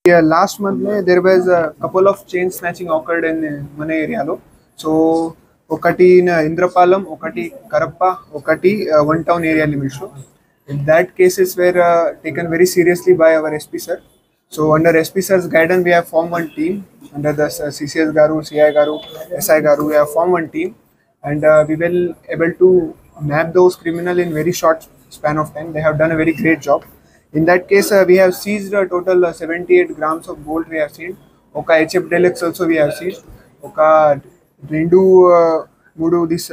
Yeah, last month there was a couple of chain snatching occurred in మన ఏరియాలో. So ఒకటి in Indrapalam, ఒకటి Karappa, ఒకటి one town area limits లో. That cases were taken very seriously by our SP sir. So under SP sir's guidance we have formed one team under the CCS garu, CI garu, SI garu. We have formed one team and we will able to nab those criminal in very short span of time. They have done a very great job. In that case, we have seized a total 78 grams of gold we have seized. Oka HF Deluxe also we have seized. Oka Rendu Mudu this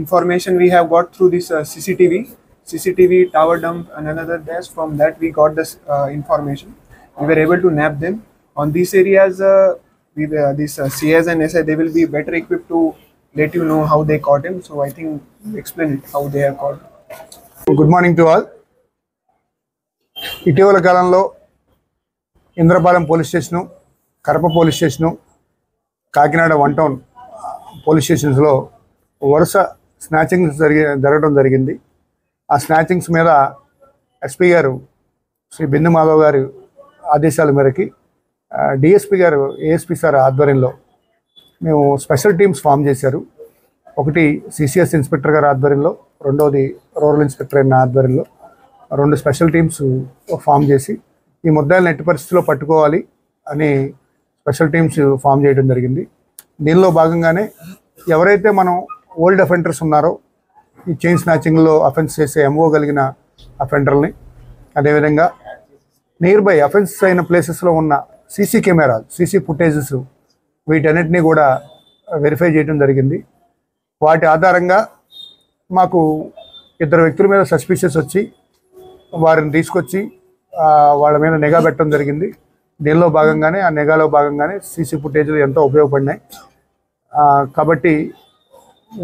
information we have got through this CCTV tower dump and another dash. From that we got this information. We were able to nab them. On these areas, this CS and SI, they will be better equipped to let you know how they caught him. So I think explain it, how they have caught. Good morning to all. ఇటీవల కాలంలో Indrapalem police station, Karapa police station, Kakinada one town police స్టేషన్స్లో వరుస snatchings జరగడం జరిగింది. ఆ snatchings మీద SP గారు శ్రీ బిందు మాధవ్ గారి ఆదేశాల మేరకి డిఎస్పీ గారు ఏఎస్పీ సార్ ఆధ్వర్యంలో మేము స్పెషల్ టీమ్స్ ఫామ్ చేశారు. ఒకటి సిసిఎస్ ఇన్స్పెక్టర్ గారి ఆధ్వర్యంలో, రెండవది రూరల్ ఇన్స్పెక్టర్ అయిన ఆధ్వర్యంలో రెండు స్పెషల్ టీమ్స్ ఫామ్ చేసి ఈ ముద్దాయిలను ఎట్టి పరిస్థితుల్లో పట్టుకోవాలి అని స్పెషల్ టీమ్స్ ఫామ్ చేయడం జరిగింది. దీనిలో భాగంగానే ఎవరైతే మనం ఓల్డ్ అఫెండర్స్ ఉన్నారో, ఈ చైన్ స్నాచింగ్లో అఫెన్స్ చేసే ఎంఓ కలిగిన అఫెండర్ని, అదేవిధంగా నియర్ బై అఫెన్స్ అయిన ప్లేసెస్లో ఉన్న సీసీ కెమెరాలు, సీసీ ఫుటేజెస్ వీటన్నిటినీ కూడా వెరిఫై చేయడం జరిగింది. వాటి ఆధారంగా మాకు ఇద్దరు వ్యక్తుల మీద సస్పిషియస్ వచ్చి వారిని తీసుకొచ్చి వాళ్ళ మీద నిఘా పెట్టడం జరిగింది. దీనిలో భాగంగానే ఆ నిఘాలో భాగంగానే సీసీ ఫుటేజ్లు ఎంతో ఉపయోగపడినాయి. కాబట్టి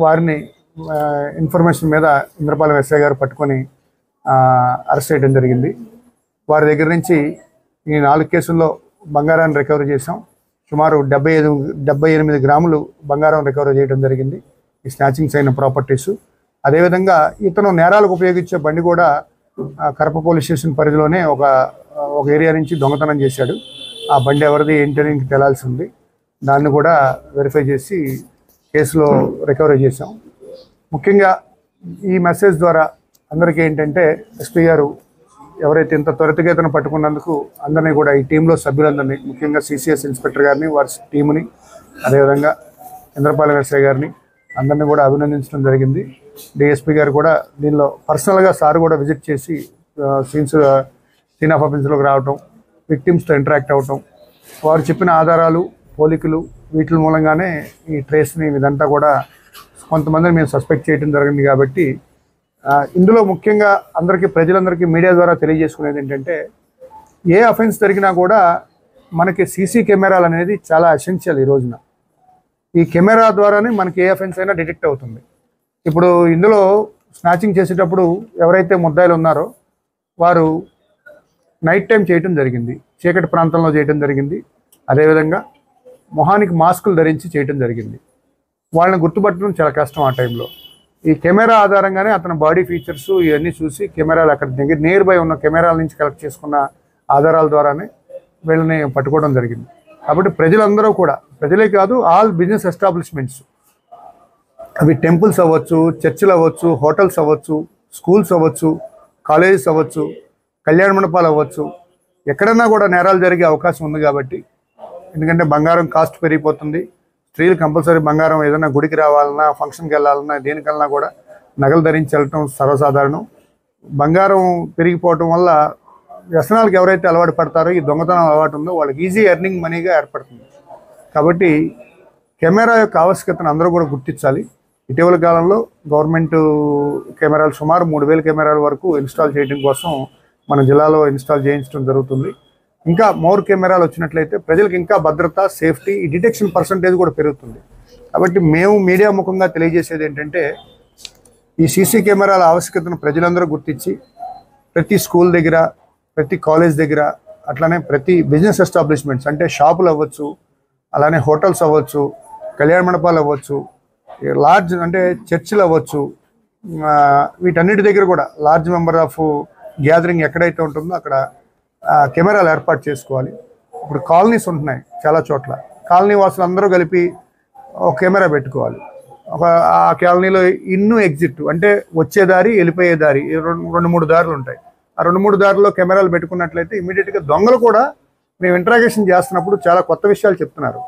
వారిని ఇన్ఫర్మేషన్ మీద ఇంద్రపాలెం ఎస్ఐ గారు పట్టుకొని అరెస్ట్ చేయడం జరిగింది. వారి దగ్గర నుంచి ఈ 4 కేసుల్లో బంగారాన్ని రికవరీ చేసాం. సుమారు 78 గ్రాములు బంగారం రికవరీ చేయడం జరిగింది. ఈ స్నాచింగ్స్ అయిన ప్రాపర్టీస్. అదేవిధంగా ఇతను నేరాలకు ఉపయోగించే బండి కూడా కరప పోలీస్ స్టేషన్ పరిధిలోనే ఒక ఏరియా నుంచి దొంగతనం చేశాడు. ఆ బండి ఎవరిది ఏంటని ఇంక తెలాల్సి ఉంది. దాన్ని కూడా వెరిఫై చేసి కేసులో రికవరీ చేసాం. ముఖ్యంగా ఈ మెసేజ్ ద్వారా అందరికీ ఏంటంటే, ఎస్పీ గారు ఎవరైతే ఇంత త్వరితగతిన పట్టుకున్నందుకు అందరినీ కూడా, ఈ టీంలో సభ్యులందరినీ, ముఖ్యంగా సిసిఎస్ ఇన్స్పెక్టర్ గారిని, వారి టీముని, అదేవిధంగా ఇంద్రపాలెం ఎస్ఐ గారిని అందరినీ కూడా అభినందించడం జరిగింది. డిఎస్పీ గారు కూడా దీనిలో పర్సనల్గా సార్ కూడా విజిట్ చేసి సీన్ ఆఫ్ ఆఫెన్స్లోకి రావటం, విక్టిమ్స్తో ఇంటరాక్ట్ అవ్వటం, వారు చెప్పిన ఆధారాలు, పోలికలు వీటి మూలంగానే ఈ ట్రేస్ని ఇదంతా కూడా కొంతమందిని మేము సస్పెక్ట్ చేయడం జరిగింది. కాబట్టి ఇందులో ముఖ్యంగా ప్రజలందరికీ మీడియా ద్వారా తెలియజేసుకునేది ఏంటంటే, ఏ అఫెన్స్ జరిగినా కూడా మనకి సీసీ కెమెరాలు అనేది చాలా ఎసెన్షియల్. ఈ రోజున ఈ కెమెరా ద్వారానే మనకి ఏ అఫెన్స్ అయినా డిటెక్ట్ అవుతుంది. ఇప్పుడు ఇందులో స్నాచింగ్ చేసేటప్పుడు ఎవరైతే ముద్దాయిలు ఉన్నారో వారు నైట్ టైం చేయటం జరిగింది, చీకటి ప్రాంతంలో చేయటం జరిగింది. అదేవిధంగా మొహానికి మాస్కులు ధరించి చేయటం జరిగింది. వాళ్ళని గుర్తుపట్టడం చాలా కష్టం ఆ టైంలో. ఈ కెమెరా ఆధారంగానే అతని బాడీ ఫీచర్స్ ఇవన్నీ చూసి కెమెరాలు అక్కడ నియర్ బై ఉన్న కెమెరాల నుంచి కలెక్ట్ చేసుకున్న ఆధారాల ద్వారానే వీళ్ళని పట్టుకోవడం జరిగింది. కాబట్టి ప్రజలందరూ కూడా, ప్రజలే కాదు, ఆల్ బిజినెస్ ఎస్టాబ్లిష్మెంట్స్, అవి టెంపుల్స్ అవ్వచ్చు, చర్చిలు అవ్వచ్చు, హోటల్స్ అవ్వచ్చు, స్కూల్స్ అవ్వచ్చు, కాలేజెస్ అవ్వచ్చు, కళ్యాణ మండపాలు అవ్వచ్చు, ఎక్కడన్నా కూడా నేరాలు జరిగే అవకాశం ఉంది. కాబట్టి ఎందుకంటే బంగారం కాస్ట్ పెరిగిపోతుంది. స్త్రీలు కంపల్సరీ బంగారం ఏదైనా గుడికి రావాలన్నా, ఫంక్షన్కి వెళ్ళాలన్నా, దేనికన్నా కూడా నగలు ధరించి వెళ్ళటం సర్వసాధారణం. బంగారం పెరిగిపోవటం వల్ల వ్యసనాలకు ఎవరైతే అలవాటు పడతారో, ఈ దొంగతనం అలవాటు ఉందో వాళ్ళకి ఈజీ ఎర్నింగ్ మనీగా ఏర్పడుతుంది. కాబట్టి కెమెరా యొక్క ఆవశ్యకతను అందరూ కూడా గుర్తించాలి. ఇటీవల కాలంలో గవర్నమెంట్ కెమెరాలు సుమారు 3000 కెమెరాల వరకు ఇన్స్టాల్ చేయడం కోసం మన జిల్లాలో ఇన్స్టాల్ చేయించడం జరుగుతుంది. ఇంకా మోర్ కెమెరాలు వచ్చినట్లయితే ప్రజలకు ఇంకా భద్రత, సేఫ్టీ, ఈ డిటెక్షన్ పర్సంటేజ్ కూడా పెరుగుతుంది. కాబట్టి మేము మీడియా ముఖంగా తెలియజేసేది ఏంటంటే, ఈ సీసీ కెమెరాల ఆవశ్యకతను ప్రజలందరూ గుర్తించి ప్రతి స్కూల్ దగ్గర, ప్రతి కాలేజ్ దగ్గర, అట్లానే ప్రతి బిజినెస్ ఎస్టాబ్లిష్మెంట్స్ అంటే షాపులు అవ్వచ్చు, అలానే హోటల్స్ అవ్వచ్చు, కళ్యాణ మండపాలు అవ్వచ్చు, లార్జ్ అంటే చర్చిలు అవ్వచ్చు, వీటన్నిటి దగ్గర కూడా లార్జ్ మెంబర్ ఆఫ్ గ్యాదరింగ్ ఎక్కడైతే ఉంటుందో అక్కడ కెమెరాలు ఏర్పాటు చేసుకోవాలి. ఇప్పుడు కాలనీస్ ఉంటున్నాయి చాలా చోట్ల, కాలనీ వాసులు అందరూ కలిపి ఒక కెమెరా పెట్టుకోవాలి. ఆ కాలనీలో ఇన్ను ఎగ్జిట్ అంటే వచ్చే దారి వెళ్ళిపోయే దారి 2-3 దారులు ఉంటాయి. ఆ 2-3 దారుల్లో కెమెరాలు పెట్టుకున్నట్లయితే ఇమీడియట్గా దొంగలు కూడా మేము ఇంట్రాగేషన్ చేస్తున్నప్పుడు చాలా కొత్త విషయాలు చెప్తున్నారు.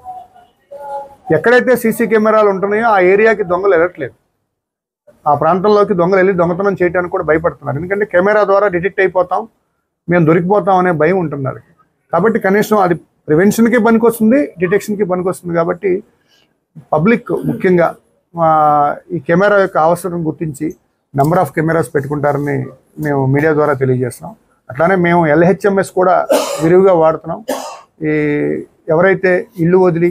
ఎక్కడైతే సీసీ కెమెరాలు ఉంటున్నాయో ఆ ఏరియాకి దొంగలు వెళ్ళట్లేదు, ఆ ప్రాంతంలోకి దొంగలు వెళ్ళి దొంగతనం చేయడానికి కూడా భయపడుతున్నారు. ఎందుకంటే కెమెరా ద్వారా డిటెక్ట్ అయిపోతాం, మేము దొరికిపోతాం అనే భయం ఉంటున్నారు. కాబట్టి కనీసం అది ప్రివెన్షన్కి పనికొస్తుంది, డిటెక్షన్కి పనికొస్తుంది. కాబట్టి పబ్లిక్ ముఖ్యంగా ఈ కెమెరా యొక్క అవసరం గుర్తించి నెంబర్ ఆఫ్ కెమెరాస్ పెట్టుకుంటారని మేము మీడియా ద్వారా తెలియజేస్తున్నాం. అట్లానే మేము LHMS కూడా విరివిగా వాడుతున్నాం. ఈ ఎవరైతే ఇల్లు వదిలి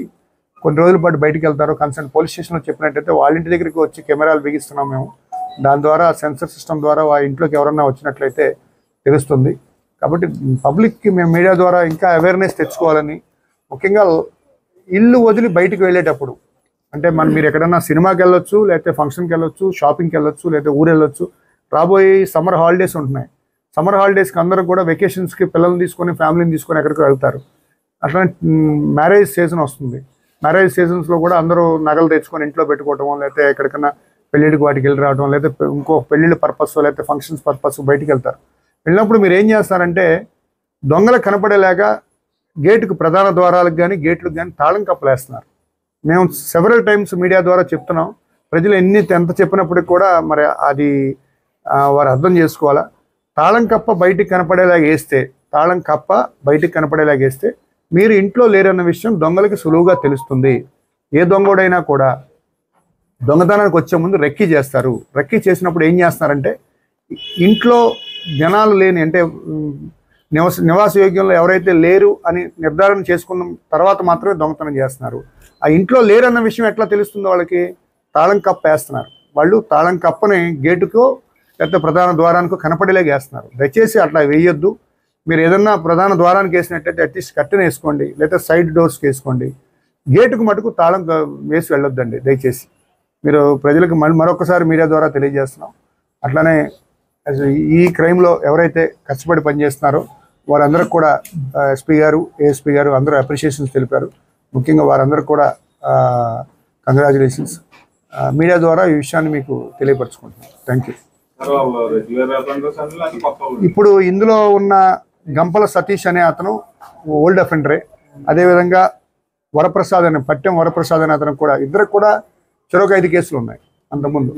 కొన్ని రోజుల పాటు బయటికి వెళ్తారో కన్సర్న్ పోలీస్ స్టేషన్లో చెప్పినట్టయితే వాళ్ళ ఇంటి దగ్గరికి వచ్చి కెమెరాలు బిగిస్తున్నాం మేము. దాని ద్వారా సెన్సర్ సిస్టమ్ ద్వారా ఆ ఇంట్లోకి ఎవరన్నా వచ్చినట్లయితే తెలుస్తుంది. కాబట్టి పబ్లిక్కి మేము మీడియా ద్వారా ఇంకా అవేర్నెస్ తెచ్చుకోవాలని, ముఖ్యంగా ఇల్లు వదిలి బయటికి వెళ్ళేటప్పుడు అంటే మీరు ఎక్కడన్నా సినిమాకి వెళ్ళొచ్చు, లేకపోతే ఫంక్షన్కి వెళ్ళొచ్చు, షాపింగ్కి వెళ్ళొచ్చు, లేకపోతే ఊరు వెళ్ళొచ్చు. రాబోయే సమ్మర్ హాలిడేస్ ఉంటున్నాయి. సమ్మర్ హాలిడేస్కి అందరూ కూడా వెకేషన్స్కి పిల్లల్ని తీసుకొని ఫ్యామిలీని తీసుకొని ఎక్కడికి వెళ్తారు. అట్లా మ్యారేజ్ సీజన్ వస్తుంది. మ్యారేజ్ సీజన్స్లో కూడా అందరూ నగలు తెచ్చుకొని ఇంట్లో పెట్టుకోవటం, లేకపోతే ఎక్కడికన్నా పెళ్ళిళ్ళకి వాటికి వెళ్ళి రావడం, లేకపోతే ఇంకో పెళ్ళిళ్ళ పర్పస్ లేకపోతే ఫంక్షన్స్ పర్పస్ బయటికి వెళ్తారు. వెళ్ళినప్పుడు మీరు ఏం చేస్తారంటే దొంగలకు కనపడేలాగా గేటుకు ప్రధాన ద్వారాలకు కానీ గేట్లకు కానీ తాళం కప్పలు వేస్తున్నారు. మేము సెవెరల్ టైమ్స్ మీడియా ద్వారా చెప్తున్నాం. ప్రజలు ఎంత చెప్పినప్పటికి కూడా మరి అది వారు అర్థం చేసుకోవాలా. తాళం కప్ప బయటికి కనపడేలాగా వేస్తే మీరు ఇంట్లో లేరన్న విషయం దొంగలకి సులువుగా తెలుస్తుంది. ఏ దొంగోడైనా కూడా దొంగతనానికి వచ్చే ముందు రెక్కీ చేస్తారు. రెక్కీ చేసినప్పుడు ఏం చేస్తున్నారంటే ఇంట్లో జనాలు లేని అంటే నివాస యోగ్యంలో ఎవరైతే లేరు అని నిర్ధారణ చేసుకున్న తర్వాత మాత్రమే దొంగతనం చేస్తున్నారు. ఆ ఇంట్లో లేరన్న విషయం ఎట్లా తెలుస్తుందో వాళ్ళకి తాళం కప్ప వేస్తున్నారు. వాళ్ళు తాళం కప్పని గేటుకో లేకపోతే ప్రధాన ద్వారానికో కనపడేలాగా వేస్తున్నారు. దయచేసి అట్లా వేయొద్దు. మీరు ఏదన్నా ప్రధాన ద్వారానికి వేసినట్టయితే అట్లీస్ట్ కట్టెన వేసుకోండి, లేదా సైడ్ డోర్స్కి వేసుకోండి. గేటుకు మటుకు తాళం వేసి వెళ్ళొద్దండి దయచేసి. మీరు ప్రజలకు మరొకసారి మీడియా ద్వారా తెలియజేస్తున్నాం. అట్లానే ఈ క్రైమ్లో ఎవరైతే కష్టపడి పనిచేస్తున్నారో వారందరికి కూడా ఎస్పీ గారు, ఏఎస్పీ గారు అందరూ అప్రిషియేషన్స్ తెలిపారు. ముఖ్యంగా వారందరూ కూడా కంగ్రాచులేషన్స్. మీడియా ద్వారా ఈ విషయాన్ని మీకు తెలియపరచుకుంటున్నాను. Thank you. ఇప్పుడు ఇందులో ఉన్న గంపల సతీష్ అనే అతను ఓల్డ్ అఫెండరే. అదేవిధంగా వరప్రసాద్ అనే పట్టెం వరప్రసాద్ అనే అతను కూడా, ఇద్దరికి కూడా చెరొక 5 కేసులు ఉన్నాయి అంతకుముందు.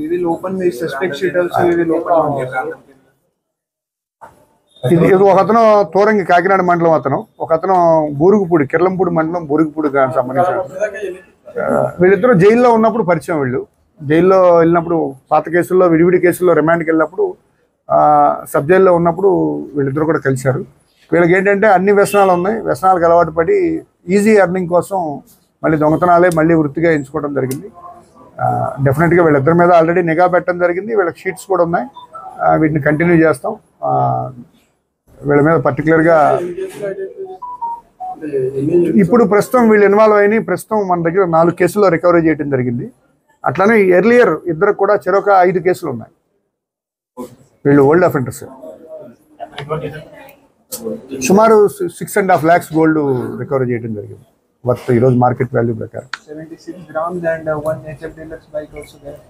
ఇది ఒక అతను తోరంగి కాకినాడ మండలం అతను, ఒక అతను బూరుగుపూడి కిర్లంపూడి మండలం బూరుగుపూడి దానికి సంబంధించిన. వీళ్ళిద్దరూ జైల్లో ఉన్నప్పుడు పరిచయం. వీళ్ళు జైల్లో వెళ్ళినప్పుడు పాత కేసుల్లో విడివిడి కేసుల్లో రిమాండ్కి వెళ్ళినప్పుడు సబ్ జైల్లో ఉన్నప్పుడు వీళ్ళిద్దరూ కూడా కలిశారు. వీళ్ళకి ఏంటంటే అన్ని వ్యసనాలు ఉన్నాయి. వ్యసనాలకు అలవాటు పడి ఈజీ ఎర్నింగ్ కోసం మళ్ళీ దొంగతనాలే మళ్ళీ వృత్తిగా ఎంచుకోవడం జరిగింది. డెఫినెట్గా వీళ్ళిద్దరి మీద ఆల్రెడీ నిఘా పెట్టడం జరిగింది. వీళ్ళకి షీట్స్ కూడా ఉన్నాయి. వీటిని కంటిన్యూ చేస్తాం. వీళ్ళ మీద పర్టికులర్గా ఇప్పుడు ప్రస్తుతం వీళ్ళు ఇన్వాల్వ్ అయిన ప్రస్తుతం మన దగ్గర 4 కేసుల్లో రికవరీ చేయడం జరిగింది. అట్లానే ఎర్లియర్ ఇద్దరు కూడా చెరొక 5 కేసులు ఉన్నాయి. వీళ్ళు ఓల్డ్ అఫెండర్స్. సుమారు 6.5 lakhs గోల్డ్ రికవరీ చేయడం జరిగింది. వర్త్ ఈరోజు మార్కెట్ వాల్యూ ప్రకారం 76 grams and 1 HF Deluxe bike also there.